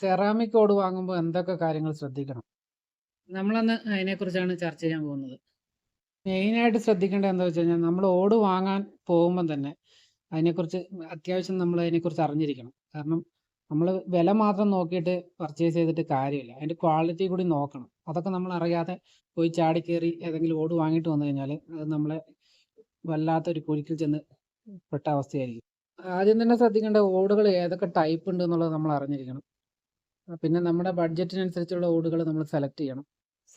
Ceramic ഓട് വാങ്ങുമ്പോൾ എന്തൊക്കെ കാര്യങ്ങൾ ശ്രദ്ധിക്കണം? നമ്മളന്ന് അതിനെക്കുറിച്ചാണ് ചർച്ച ചെയ്യാൻ പോകുന്നത്. മെയിനായിട്ട് ശ്രദ്ധിക്കേണ്ടത് എന്താ വെച്ച് കഴിഞ്ഞാൽ, നമ്മൾ ഓട് വാങ്ങാൻ പോകുമ്പം തന്നെ അതിനെക്കുറിച്ച് അത്യാവശ്യം നമ്മൾ അതിനെക്കുറിച്ച് അറിഞ്ഞിരിക്കണം. കാരണം നമ്മൾ വില മാത്രം നോക്കിയിട്ട് പർച്ചേസ് ചെയ്തിട്ട് കാര്യമില്ല. അതിൻ്റെ ക്വാളിറ്റി കൂടി നോക്കണം. അതൊക്കെ നമ്മൾ അറിയാതെ പോയി ചാടിക്കേറി ഏതെങ്കിലും ഓട് വാങ്ങിയിട്ട് വന്നു കഴിഞ്ഞാൽ അത് നമ്മളെ വല്ലാത്തൊരു കുഴിക്കിൽ ചെന്ന് പെട്ട അവസ്ഥയായിരിക്കും. ആദ്യം തന്നെ ശ്രദ്ധിക്കേണ്ട ഓടുകൾ ഏതൊക്കെ ടൈപ്പ് ഉണ്ട് എന്നുള്ളത് നമ്മൾ അറിഞ്ഞിരിക്കണം. പിന്നെ നമ്മുടെ ബഡ്ജറ്റിനനുസരിച്ചുള്ള ഓടുകൾ നമ്മൾ സെലക്ട് ചെയ്യണം.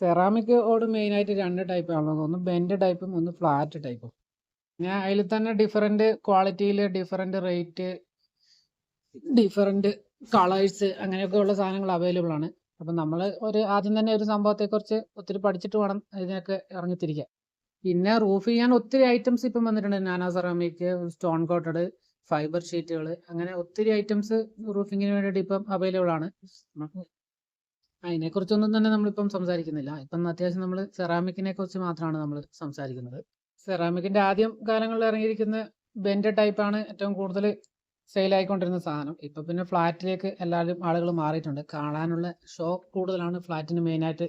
സെറാമിക് ഓട് മെയിനായിട്ട് 2 ടൈപ്പാണുള്ളത്. ഒന്ന് ബെൻഡ് ടൈപ്പും ഒന്ന് ഫ്ലാറ്റ് ടൈപ്പും. പിന്നെ അതിൽ തന്നെ ഡിഫറൻറ്റ് ക്വാളിറ്റിയിൽ ഡിഫറൻറ്റ് റേറ്റ്, ഡിഫറൻറ്റ് കളേഴ്സ് അങ്ങനെയൊക്കെ ഉള്ള സാധനങ്ങൾ അവൈലബിൾ ആണ്. അപ്പം നമ്മൾ ആദ്യം തന്നെ ഒരു സംഭവത്തെക്കുറിച്ച് ഒത്തിരി പഠിച്ചിട്ട് വേണം ഇതിനൊക്കെ ഇറങ്ങിത്തിരിക്കാൻ. പിന്നെ റൂഫ് ചെയ്യാൻ ഒത്തിരി ഐറ്റംസ് ഇപ്പം വന്നിട്ടുണ്ട്. Nano ceramic, stone quoted, fibre ഷീറ്റുകൾ, അങ്ങനെ ഒത്തിരി ഐറ്റംസ് റൂഫിങ്ങിന് വേണ്ടിയിട്ട് ഇപ്പം അവൈലബിൾ ആണ്. നമുക്ക് അതിനെക്കുറിച്ചൊന്നും തന്നെ നമ്മളിപ്പം സംസാരിക്കുന്നില്ല. ഇപ്പം അത്യാവശ്യം നമ്മൾ സെറാമിക്കിനെ കുറിച്ച് മാത്രമാണ് നമ്മൾ സംസാരിക്കുന്നത്. സെറാമിക്കിന്റെ ആദ്യം കാലങ്ങളിൽ ഇറങ്ങിയിരിക്കുന്ന ബെൻഡ് ടൈപ്പാണ് ഏറ്റവും കൂടുതൽ സെയിലായിക്കൊണ്ടിരുന്ന സാധനം. ഇപ്പം പിന്നെ ഫ്ലാറ്റിലേക്ക് എല്ലാവരും ആളുകൾ മാറിയിട്ടുണ്ട്. കാണാനുള്ള ഷോ കൂടുതലാണ് ഫ്ലാറ്റിന് മെയിനായിട്ട്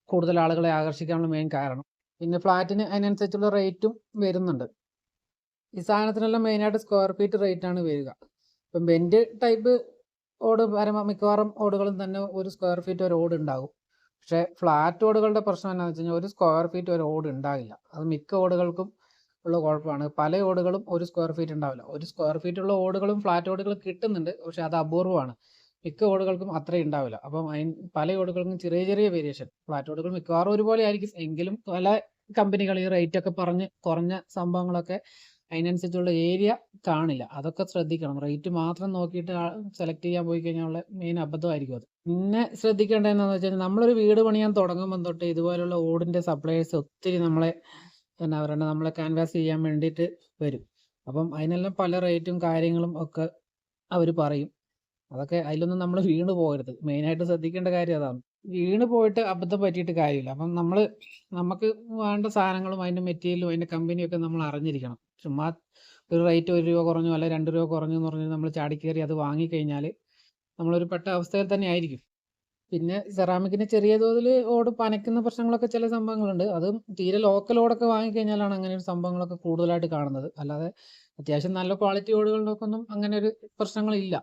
കൂടുതൽ ആളുകളെ ആകർഷിക്കാനുള്ള മെയിൻ കാരണം. പിന്നെ ഫ്ലാറ്റിന് അതിനനുസരിച്ചുള്ള റേറ്റും വരുന്നുണ്ട്. ഈ സാധനത്തിനെല്ലാം മെയിനായിട്ട് സ്ക്വയർ ഫീറ്റ് റേറ്റ് ആണ് വരിക. ഇപ്പം ബെൻഡ് ടൈപ്പ് ഓട് മിക്കവാറും ഓടുകളും തന്നെ ഒരു സ്ക്വയർ ഫീറ്റ് ഒരു ഓട് ഉണ്ടാകും. പക്ഷേ ഫ്ലാറ്റ് ഓടുകളുടെ പ്രശ്നം എന്താണെന്ന് വെച്ച് കഴിഞ്ഞാൽ ഒരു സ്ക്വയർ ഫീറ്റ് ഒരു ഓട് ഉണ്ടാകില്ല. അത് മിക്ക ഓടുകൾക്കും ഉള്ള കുഴപ്പമാണ്. പല ഓടുകളും ഒരു സ്ക്വയർ ഫീറ്റ് ഉണ്ടാവില്ല. ഒരു സ്ക്വയർ ഫീറ്റ് ഉള്ള ഓടുകളും ഫ്ലാറ്റ് ഓടുകൾ കിട്ടുന്നുണ്ട്, പക്ഷെ അത് അപൂർവമാണ്. മിക്ക ഓടുകൾക്കും അത്രയും ഉണ്ടാവില്ല. അപ്പം പല ഓടുകൾക്കും ചെറിയ ചെറിയ വേരിയേഷൻ. ഫ്ലാറ്റ് ഓടുകൾ മിക്കവാറും ഒരുപോലെ ആയിരിക്കും, എങ്കിലും പല കമ്പനികൾ ഈ റേറ്റ് ഒക്കെ പറഞ്ഞ് കുറഞ്ഞ സംഭവങ്ങളൊക്കെ അതിനനുസരിച്ചുള്ള ഏരിയ കാണില്ല. അതൊക്കെ ശ്രദ്ധിക്കണം. റേറ്റ് മാത്രം നോക്കിയിട്ട് സെലക്ട് ചെയ്യാൻ പോയി കഴിഞ്ഞാൽ മെയിൻ അബദ്ധമായിരിക്കും അത്. പിന്നെ ശ്രദ്ധിക്കേണ്ടത് എന്താണെന്ന് വെച്ചാൽ, നമ്മളൊരു വീട് പണിയാൻ തുടങ്ങുമ്പോൾ തൊട്ട് ഇതുപോലുള്ള ഓടിൻ്റെ സപ്ലയേഴ്സ് ഒത്തിരി എന്നാ പറയണ്ടത്, നമ്മളെ ക്യാൻവാസ് ചെയ്യാൻ വേണ്ടിയിട്ട് വരും. അപ്പം അതിനെല്ലാം പല റേറ്റും കാര്യങ്ങളും ഒക്കെ അവർ പറയും. അതൊക്കെ അതിലൊന്നും നമ്മൾ വീണ് പോകരുത്. മെയിനായിട്ട് ശ്രദ്ധിക്കേണ്ട കാര്യം അതാണ്. വീണ് പോയിട്ട് അബദ്ധം പറ്റിയിട്ട് കാര്യമില്ല. അപ്പം നമുക്ക് വേണ്ട സാധനങ്ങളും അതിൻ്റെ മെറ്റീരിയലും അതിൻ്റെ കമ്പനിയൊക്കെ നമ്മൾ അറിഞ്ഞിരിക്കണം. ചുമ്മാ ഒരു റേറ്റ് 1 രൂപ കുറഞ്ഞു അല്ലെ 2 രൂപ കുറഞ്ഞു എന്ന് പറഞ്ഞ് നമ്മൾ ചാടിക്കയറി അത് വാങ്ങിക്കഴിഞ്ഞാൽ നമ്മളൊരു പെട്ട അവസ്ഥയിൽ തന്നെ ആയിരിക്കും. പിന്നെ സെറാമിക്കിന് ചെറിയ തോതിൽ ഓട് പനയ്ക്കുന്ന പ്രശ്നങ്ങളൊക്കെ ചില സംഭവങ്ങളുണ്ട്. അതും തീരെ ലോക്കൽ ഓടൊക്കെ വാങ്ങിക്കഴിഞ്ഞാലാണ് അങ്ങനെ ഒരു സംഭവങ്ങളൊക്കെ കൂടുതലായിട്ട് കാണുന്നത്. അല്ലാതെ അത്യാവശ്യം നല്ല ക്വാളിറ്റി ഓടുകളിലൊക്കൊന്നും അങ്ങനെ ഒരു പ്രശ്നങ്ങളില്ല.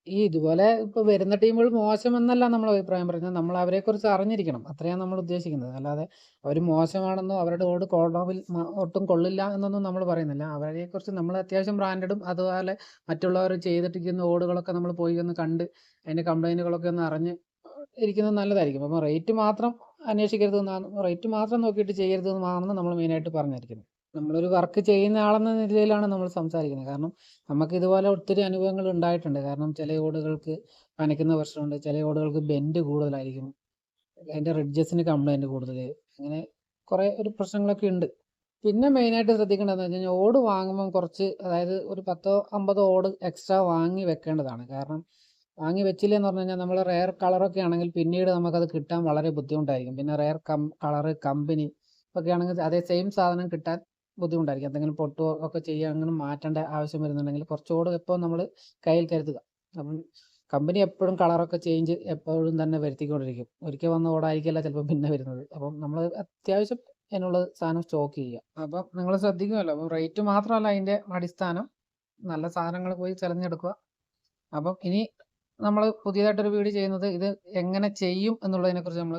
ഇതുപോലെ ഇപ്പോൾ വരുന്ന ടീമുകൾ മോശമെന്നല്ല നമ്മൾ അഭിപ്രായം പറയുന്നത്. നമ്മൾ അവരെക്കുറിച്ച് അറിഞ്ഞിരിക്കണം. അത്രയാണ് നമ്മൾ ഉദ്ദേശിക്കുന്നത്. അല്ലാതെ അവർ മോശമാണെന്നോ അവരുടെ ഓട് ഒട്ടും കൊള്ളില്ല എന്നൊന്നും നമ്മൾ പറയുന്നില്ല. അവരെക്കുറിച്ച് നമ്മൾ അത്യാവശ്യം ബ്രാൻഡഡും അതുപോലെ മറ്റുള്ളവർ ചെയ്തിട്ടിരിക്കുന്ന ഓടുകളൊക്കെ നമ്മൾ പോയി ഒന്ന് കണ്ട് അതിൻ്റെ കംപ്ലൈൻറ്റുകളൊക്കെ ഒന്ന് അറിഞ്ഞ് ഇരിക്കുന്നത് നല്ലതായിരിക്കും. അപ്പം റേറ്റ് മാത്രം അന്വേഷിക്കരുതെന്നാണ്, റേറ്റ് മാത്രം നോക്കിയിട്ട് ചെയ്യരുതെന്നാണ് നമ്മൾ മെയിനായിട്ട് പറഞ്ഞിരിക്കുന്നത്. നമ്മളൊരു വർക്ക് ചെയ്യുന്ന ആളെന്ന നിലയിലാണ് നമ്മൾ സംസാരിക്കുന്നത്. കാരണം നമുക്ക് ഇതുപോലെ ഒത്തിരി അനുഭവങ്ങൾ ഉണ്ടായിട്ടുണ്ട്. കാരണം ചില ഓടുകൾക്ക് പനയ്ക്കുന്ന പ്രശ്നമുണ്ട്, ചില ഓടുകൾക്ക് ബെൻഡ് കൂടുതലായിരിക്കും, അതിൻ്റെ റിഡ്ജസിന് കംപ്ലൈൻറ്റ് കൂടുതൽ, അങ്ങനെ കുറേ ഒരു പ്രശ്നങ്ങളൊക്കെ ഉണ്ട്. പിന്നെ മെയിനായിട്ട് ശ്രദ്ധിക്കേണ്ടതെന്ന് വെച്ച് കഴിഞ്ഞാൽ, ഓട് വാങ്ങുമ്പം കുറച്ച്, അതായത് ഒരു 10 50 ഓട് എക്സ്ട്രാ വാങ്ങി വെക്കേണ്ടതാണ്. കാരണം വാങ്ങി വെച്ചില്ലെന്ന് പറഞ്ഞു കഴിഞ്ഞാൽ നമ്മൾ റെയർ കളറൊക്കെ ആണെങ്കിൽ പിന്നീട് നമുക്കത് കിട്ടാൻ വളരെ ബുദ്ധിമുട്ടായിരിക്കും. പിന്നെ റെയർ കളറ് കമ്പനി ഒക്കെ ആണെങ്കിൽ അതേ സെയിം സാധനം കിട്ടാൻ ബുദ്ധിമുട്ടായിരിക്കും. എന്തെങ്കിലും പൊട്ടുകയോ ഒക്കെ ചെയ്യുക, അങ്ങനെ മാറ്റേണ്ട ആവശ്യം വരുന്നുണ്ടെങ്കിൽ കുറച്ചുകൂടെ എപ്പോൾ നമ്മൾ കയ്യിൽ കരുതുക. അപ്പം കമ്പനി എപ്പോഴും കളറൊക്കെ ചേഞ്ച് എപ്പോഴും തന്നെ വരുത്തിക്കൊണ്ടിരിക്കും. ഒരിക്കൽ വന്ന ഓടായിരിക്കില്ല ചിലപ്പോൾ പിന്നെ വരുന്നത്. അപ്പം നമ്മൾ അത്യാവശ്യം അതിനുള്ള സാധനം സ്റ്റോക്ക് ചെയ്യുക. അപ്പം നിങ്ങൾ ശ്രദ്ധിക്കുമല്ലോ. അപ്പം റേറ്റ് മാത്രമല്ല അതിൻ്റെ അടിസ്ഥാനം. നല്ല സാധനങ്ങൾ പോയി തിരഞ്ഞെടുക്കുക. അപ്പം ഇനി നമ്മൾ പുതിയതായിട്ടൊരു വീഡിയോ ചെയ്യുന്നത് ഇത് എങ്ങനെ ചെയ്യും എന്നുള്ളതിനെക്കുറിച്ച്. നമ്മൾ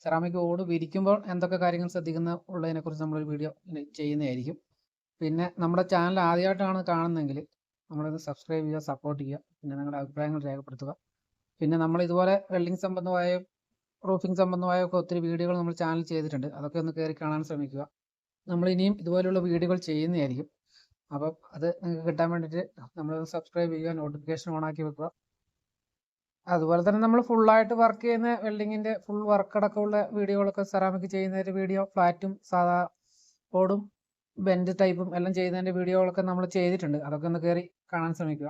സെറാമിക് ഓട് വിരിക്കുമ്പോൾ എന്തൊക്കെ കാര്യങ്ങൾ ശ്രദ്ധിക്കുന്ന ഉള്ളതിനെക്കുറിച്ച് നമ്മളൊരു വീഡിയോ ചെയ്യുന്നതായിരിക്കും. പിന്നെ നമ്മുടെ ചാനൽ ആദ്യമായിട്ടാണ് കാണുന്നതെങ്കിൽ നമ്മളത് സബ്സ്ക്രൈബ് ചെയ്യുക, സപ്പോർട്ട് ചെയ്യുക. പിന്നെ നിങ്ങളുടെ അഭിപ്രായങ്ങൾ രേഖപ്പെടുത്തുക. പിന്നെ നമ്മൾ ഇതുപോലെ വെൽഡിംഗ് സംബന്ധമായ റൂഫിംഗ് സംബന്ധമായ ഒക്കെ ഒത്തിരി വീഡിയോകൾ നമ്മൾ ചാനൽ ചെയ്തിട്ടുണ്ട്. അതൊക്കെ ഒന്ന് കയറി കാണാൻ ശ്രമിക്കുക. നമ്മൾ ഇനിയും ഇതുപോലെയുള്ള വീഡിയോകൾ ചെയ്യുന്നതായിരിക്കും. അപ്പം അത് നിങ്ങൾക്ക് കിട്ടാൻ വേണ്ടിയിട്ട് നമ്മൾ സബ്സ്ക്രൈബ് ചെയ്യുക, നോട്ടിഫിക്കേഷൻ ഓണാക്കി വെക്കുക. അതുപോലെ തന്നെ നമ്മൾ ഫുള്ളായിട്ട് വർക്ക് ചെയ്യുന്ന വെൽഡിങ്ങിൻ്റെ ഫുൾ വർക്ക് അടക്കമുള്ള വീഡിയോകളൊക്കെ, സെറാമിക് ചെയ്യുന്നതിൻ്റെ വീഡിയോ, ഫ്ലാറ്റും സാധാ ഓടും ബെൻഡ് ടൈപ്പും എല്ലാം ചെയ്യുന്നതിൻ്റെ വീഡിയോകളൊക്കെ നമ്മൾ ചെയ്തിട്ടുണ്ട്. അതൊക്കെ ഒന്ന് കയറി കാണാൻ ശ്രമിക്കുക.